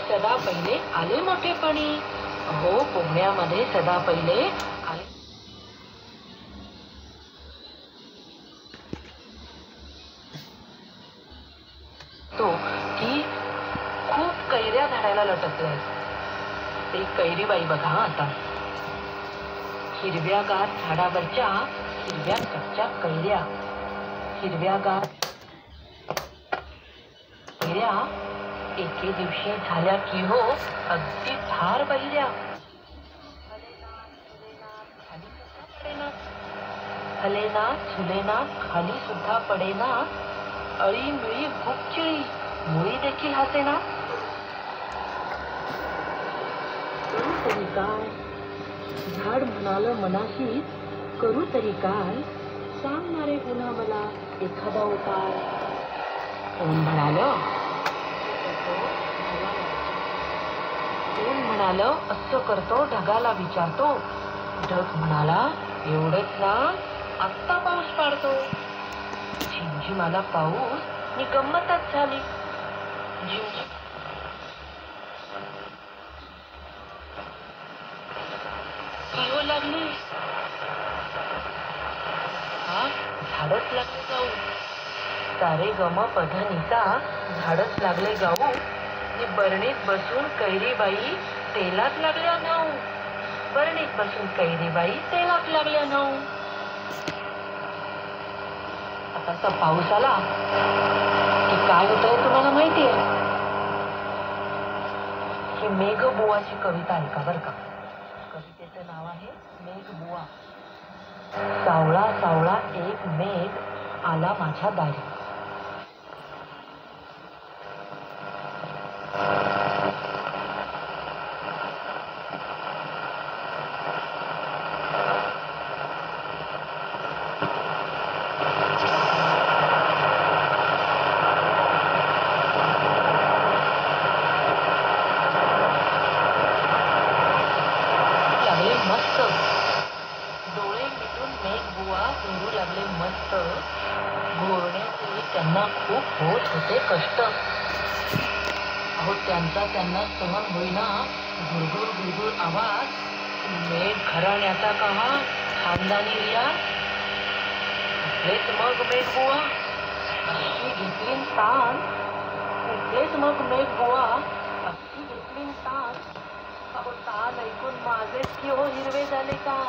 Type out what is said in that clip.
सदा पहिले आले मोठेपणी. अहो पोहण्यामध्ये सदा पहिले आले तो की खूप कैऱ्या झाडाला लटकल्या. एक कैरीबाई बघा आता. हिरव्यागार झाडावरच्या हिरव्या कच्च्या कैऱ्या, हिरव्यागार कैऱ्या एके दिवशी झाल्या की हो अगदी धार बहिल्या. हलेना झुलेना खाली सुद्धा पडेना. अळी मिळी गुपचिळी मुळी देखील हसेना. करू तरी काय, झाड म्हणाल मनाशी, करू तरी काय, सांगणारे पुन्हा मला एखादा उपाय. कोण म्हणाल असं करतो ढगाला विचारतो. ढग म्हणाला एवढंच ना, आत्ता पाऊस पाडतो. झिमझिमाला पाऊस नि गंमतच झाली. झिमझिम पाहू लागली. हा झाडच लागले गाऊ. सारे गम पधनीचा झाडच लागले गाऊ. नि बरणीत बसून कैरीबाई तेलात लागल्या नाऊ. बरणीत बसून कैरीबाई तेलात लागल्या नाऊ. आता पाऊस आला की काय होतंय तुम्हाला माहितीये? ही मेघबुवाची कविता ऐका बर का. कवितेचं नाव आहे मेघबुवा. सावळा सावळा एक मेघ आला माझ्या दारी. मस्त डोळे मिटून मेघबुवा फिरू लागले मस्त. घोरण्याचे त्यांना खूप होत होते कष्ट. अहो त्यांना सहन होईना गुरगुर गुरगुर आवाज. मेघ घराण्याचा कहा खानदानी रियाज. कुठलेच मग मेघबुवा अशी घेतली तान. कुठलेच मग मेघबुवा अशी घेतली तान. अहो तान ऐकून माझेच की हो हिरवे झाले का.